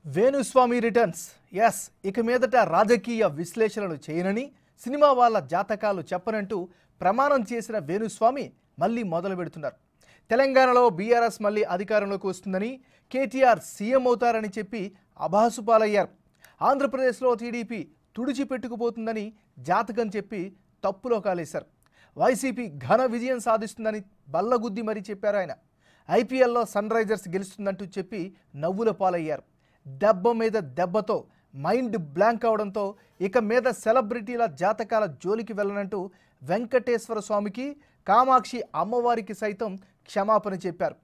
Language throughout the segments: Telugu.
వేణుస్వామి రిటర్న్స్ ఎస్ ఇక మీదట రాజకీయ విశ్లేషణలు చేయనని సినిమా వాళ్ళ జాతకాలు చెప్పనంటూ ప్రమాణం చేసిన వేణుస్వామి మళ్ళీ మొదలు పెడుతున్నారు. తెలంగాణలో బీఆర్ఎస్ మళ్ళీ అధికారంలోకి వస్తుందని, కేటీఆర్ సీఎం అవుతారని చెప్పి అభాసుపాలయ్యారు. ఆంధ్రప్రదేశ్లో టీడీపీ తుడిచిపెట్టుకుపోతుందని జాతకం చెప్పి తప్పులో కాలేశారు. వైసీపీ ఘన విజయం సాధిస్తుందని బల్లగుద్ది మరీ చెప్పారు ఆయన. ఐపీఎల్లో సన్ రైజర్స్ గెలుస్తుందంటూ చెప్పి నవ్వుల పాలయ్యారు. దెబ్బ మీద దెబ్బతో మైండ్ బ్లాంక్ అవడంతో ఇక మీద సెలబ్రిటీల జాతకాల జోలికి వెళ్ళనంటూ వెంకటేశ్వర స్వామికి, కామాక్షి అమ్మవారికి సైతం క్షమాపణ చెప్పారు.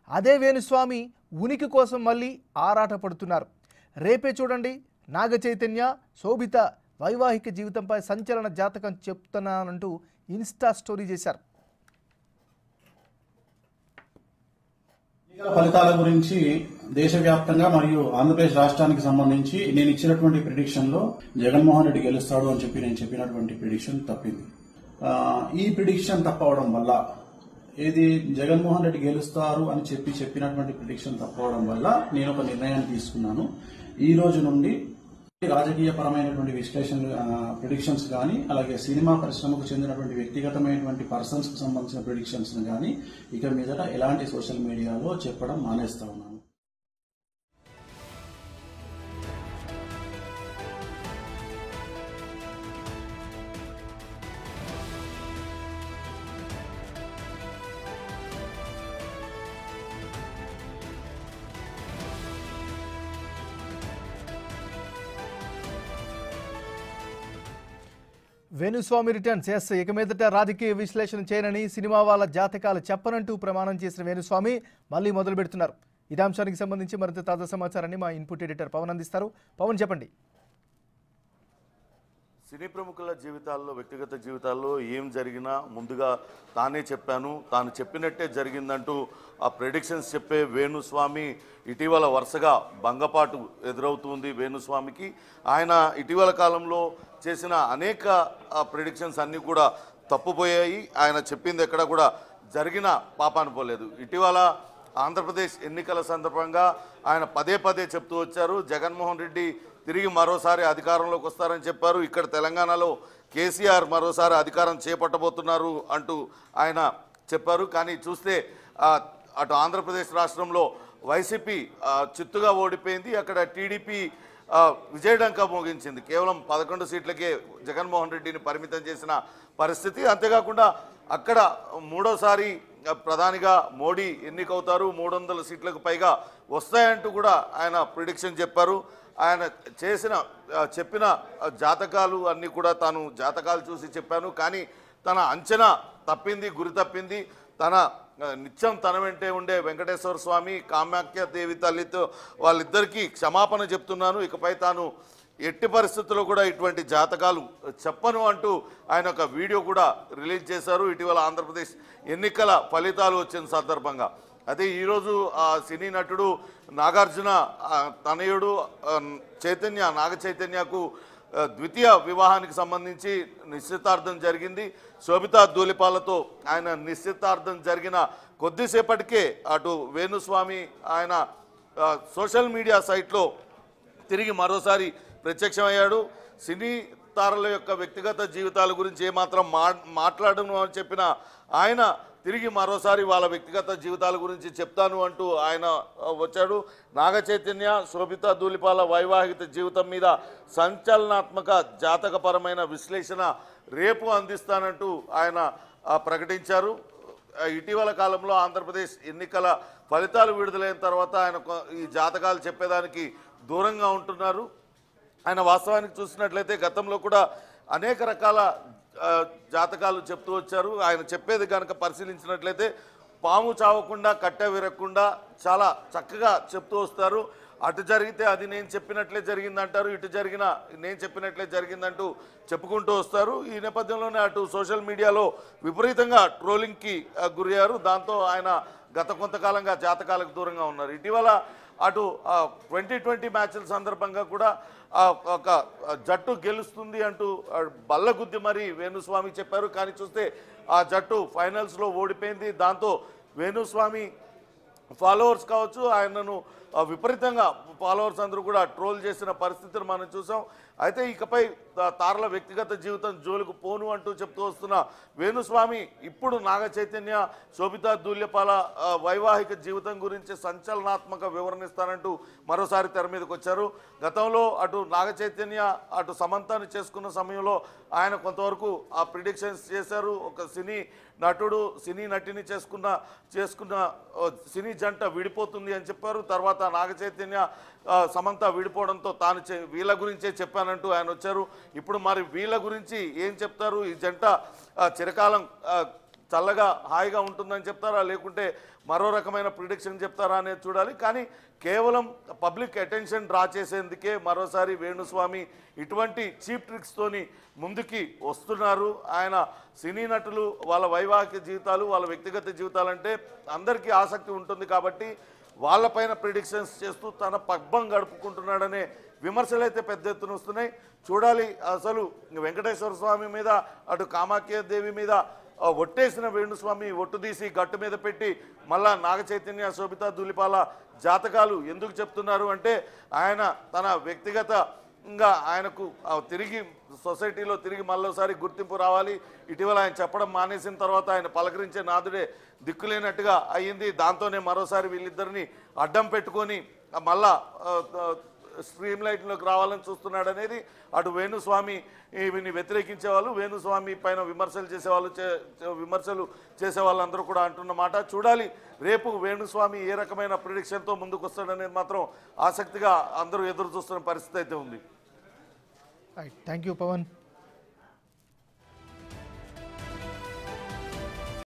అదే వేణుస్వామి ఉనికి కోసం మళ్ళీ ఆరాటపడుతున్నారు. రేపే చూడండి, నాగ చైతన్య, శోభిత వైవాహిక జీవితంపై సంచలన జాతకం చెప్తున్నానంటూ ఇన్స్టా స్టోరీ చేశారు. ఫలితాల గురించి దేశవ్యాప్తంగా మరియు ఆంధ్రప్రదేశ్ రాష్ట్రానికి సంబంధించి నేను ఇచ్చినటువంటి ప్రిడిక్షన్ లో జగన్మోహన్ రెడ్డి గెలుస్తాడు అని చెప్పి నేను చెప్పినటువంటి ప్రిడిక్షన్ తప్పింది. ఈ ప్రిడిక్షన్ తప్పవడం వల్ల, ఏది జగన్మోహన్ రెడ్డి గెలుస్తారు అని చెప్పినటువంటి ప్రిడిక్షన్ తప్పవడం వల్ల నేను ఒక నిర్ణయాన్ని తీసుకున్నాను. ఈ రోజు నుండి రాజకీయ పరమైనటువంటి విశ్లేషణలు, ప్రిడిక్షన్స్ కానీ, అలాగే సినిమా పరిశ్రమకు చెందినటువంటి వ్యక్తిగతమైనటువంటి పర్సన్స్ కు సంబంధించిన ప్రిడిక్షన్స్ కానీ ఇక మీదట ఎలాంటి సోషల్ మీడియాలో చెప్పడం మానేస్తా ఉన్నాను. వేణుస్వామి రిటర్న్స్ ఎస్ ఇక మీదట రాజకీయ విశ్లేషణ చేయనని, సినిమా వాళ్ళ జాతకాలు చెప్పనంటూ ప్రమాణం చేసిన వేణుస్వామి మళ్ళీ మొదలు పెడుతున్నారు. ఇదే అంశానికి సంబంధించి మరింత తాజా సమాచారాన్ని మా ఇన్పుట్ ఎడిటర్ పవన్ అందిస్తారు. పవన్, చెప్పండి. సినీ ప్రముఖుల జీవితాల్లో, వ్యక్తిగత జీవితాల్లో ఏం జరిగినా ముందుగా తానే చెప్పాను, తాను చెప్పినట్టే జరిగిందంటూ ఆ ప్రెడిక్షన్స్ చెప్పే వేణుస్వామి ఇటీవల వరుసగా భంగపాటు ఎదురవుతుంది వేణుస్వామికి. ఆయన ఇటీవల కాలంలో చేసిన అనేక ప్రెడిక్షన్స్ అన్నీ కూడా తప్పుపోయాయి. ఆయన చెప్పింది ఎక్కడ కూడా జరిగిన పాపాను పోలేదు. ఇటీవల ఆంధ్రప్రదేశ్ ఎన్నికల సందర్భంగా ఆయన పదే పదే చెప్తూ వచ్చారు, జగన్మోహన్ రెడ్డి తిరిగి మరోసారి అధికారంలోకి వస్తారని చెప్పారు. ఇక్కడ తెలంగాణలో కేసీఆర్ మరోసారి అధికారం చేపట్టబోతున్నారు అంటూ ఆయన చెప్పారు. కానీ చూస్తే అటు ఆంధ్రప్రదేశ్ రాష్ట్రంలో వైసీపీ చిత్తుగా ఓడిపోయింది. అక్కడ టీడీపీ విజయడంకా మోగించింది. కేవలం 11 సీట్లకే జగన్మోహన్ రెడ్డిని పరిమితం చేసిన పరిస్థితి. అంతేకాకుండా అక్కడ మూడోసారి ప్రధానిగా మోడీ ఎన్నికవుతారు, 300 సీట్లకు పైగా వస్తాయంటూ కూడా ఆయన ప్రిడిక్షన్ చెప్పారు. ఆయన చెప్పిన జాతకాలు అన్నీ కూడా తాను జాతకాలు చూసి చెప్పాను, కానీ తన అంచనా తప్పింది, గురి తప్పింది. తన నిత్యం తన వెంటే ఉండే వెంకటేశ్వర స్వామి, కామాఖ్య దేవి తల్లితో వాళ్ళిద్దరికీ క్షమాపణ చెప్తున్నాను, ఇకపై తాను ఎట్టి పరిస్థితుల్లో కూడా ఇటువంటి జాతకాలు చెప్పను అంటూ ఆయన ఒక వీడియో కూడా రిలీజ్ చేశారు ఇటీవల ఆంధ్రప్రదేశ్ ఎన్నికల ఫలితాలు వచ్చిన సందర్భంగా. అదే ఈరోజు సినీ నటుడు నాగార్జున తనయుడు నాగ చైతన్యకు ద్వితీయ వివాహానికి సంబంధించి నిశ్చితార్థం జరిగింది. శోభితా ధూళిపాలతో ఆయన నిశ్చితార్థం జరిగిన కొద్దిసేపటికే అటు వేణుస్వామి ఆయన సోషల్ మీడియా సైట్లో తిరిగి మరోసారి ప్రత్యక్షమయ్యాడు. సినీ తారల యొక్క వ్యక్తిగత జీవితాల గురించి ఏమాత్రం మాట్లాడను అని చెప్పిన ఆయన తిరిగి మరోసారి వాళ్ళ వ్యక్తిగత జీవితాల గురించి చెప్తాను అంటూ ఆయన వచ్చాడు. నాగ చైతన్య, శోభిత ధూళిపాల వైవాహిక జీవితం మీద సంచలనాత్మక జాతకపరమైన విశ్లేషణ రేపు అందిస్తానంటూ ఆయన ప్రకటించారు. ఇటీవల కాలంలో ఆంధ్రప్రదేశ్ ఎన్నికల ఫలితాలు విడుదలైన తర్వాత ఆయన ఈ జాతకాలు చెప్పేదానికి దూరంగా ఉంటున్నారు. ఆయన వాస్తవానికి చూసినట్లయితే గతంలో కూడా అనేక రకాల జాతకాలు చెప్తూ వచ్చారు. ఆయన చెప్పేది కనుక పరిశీలించినట్లయితే పాము చావకుండా, కట్టె విరగకుండా చాలా చక్కగా చెప్తూ వస్తారు. అటు జరిగితే అది నేను చెప్పినట్లే జరిగిందంటారు, ఇటు జరిగిన నేను చెప్పినట్లే జరిగిందంటూ చెప్పుకుంటూ వస్తారు. ఈ నేపథ్యంలోనే అటు సోషల్ మీడియాలో విపరీతంగా ట్రోలింగ్కి గురయ్యారు. దాంతో ఆయన గత కొంతకాలంగా జాతకాలకు దూరంగా ఉన్నారు. ఇటీవల అటు 2020 మ్యాచ్ల సందర్భంగా కూడా ఒక జట్టు గెలుస్తుంది అంటూ బల్లగుద్ది మరి వేణుస్వామి చెప్పారు. కానీ చూస్తే ఆ జట్టు ఫైనల్స్లో ఓడిపోయింది. దాంతో వేణుస్వామి ఫాలోవర్స్ కావచ్చు, ఆయనను విపరీతంగా ఫాలోవర్స్ అందరూ కూడా ట్రోల్ చేసిన పరిస్థితిని మనం చూసాం. అయితే ఇకపై తారల వ్యక్తిగత జీవితం జోలికి పోను అంటూ చెప్తూ వస్తున్న వేణుస్వామి ఇప్పుడు నాగ చైతన్య, శోభితా ధూళిపాల వైవాహిక జీవితం గురించి సంచలనాత్మక వివరణ ఇస్తానంటూ మరోసారి తెర మీదకి వచ్చారు. గతంలో అటు నాగ చైతన్య అటు సమంతాన్ని చేసుకున్న సమయంలో ఆయన కొంతవరకు ఆ ప్రిడిక్షన్స్ చేశారు. ఒక సినీ నటుడు సినీ నటిని చేసుకున్న సినీ జంట విడిపోతుంది అని చెప్పారు. తర్వాత నాగ చైతన్య సమంత విడిపోవడంతో తాను వీళ్ళ గురించే చెప్పానంటూ ఆయన వచ్చారు. ఇప్పుడు మరి వీళ్ళ గురించి ఏం చెప్తారు? ఈ జంట చిరకాలం చల్లగా హాయిగా ఉంటుందని చెప్తారా, లేకుంటే మరో రకమైన ప్రిడిక్షన్ చెప్తారా అనేది చూడాలి. కానీ కేవలం పబ్లిక్ అటెన్షన్ డ్రా చేసేందుకే మరోసారి వేణుస్వామి ఇటువంటి చీప్ ట్రిక్స్తోని ముందుకి వస్తున్నారు. ఆయన సినీ నటులు వాళ్ళ వైవాహిక జీవితాలు, వాళ్ళ వ్యక్తిగత జీవితాలంటే అందరికీ ఆసక్తి ఉంటుంది కాబట్టి వాళ్ళపైన ప్రిడిక్షన్స్ చేస్తూ తన పబ్బం గడుపుకుంటున్నాడనే విమర్శలు అయితే పెద్ద ఎత్తున వస్తున్నాయి. చూడాలి అసలు వెంకటేశ్వర స్వామి మీద అటు కామాఖ్యాదేవి మీద ఒట్టేసిన వేణుస్వామి ఒట్టు తీసి గట్టు మీద పెట్టి మళ్ళా నాగ చైతన్య, శోభితా ధూళిపాల జాతకాలు ఎందుకు చెప్తున్నారు అంటే ఆయన తన వ్యక్తిగతంగా ఆయనకు తిరిగి సొసైటీలో తిరిగి మళ్ళోసారి గుర్తింపు రావాలి. ఇటీవల ఆయన చెప్పడం మానేసిన తర్వాత ఆయన పలకరించే నాదుడే దిక్కులేనట్టుగా అయ్యింది. దాంతోనే మరోసారి వీళ్ళిద్దరిని అడ్డం పెట్టుకొని మళ్ళా స్ట్రీమ్ లైట్లోకి రావాలని చూస్తున్నాడు అనేది అటు వేణుస్వామి వీని వ్యతిరేకించే వాళ్ళు, వేణుస్వామి పైన విమర్శలు చేసే వాళ్ళందరూ కూడా అంటున్న మాట. చూడాలి రేపు వేణుస్వామి ఏ రకమైన ప్రిడిక్షన్తో ముందుకు వస్తాడనేది మాత్రం ఆసక్తిగా అందరూ ఎదురు చూస్తున్న పరిస్థితి అయితే ఉంది. Thank you Pawan.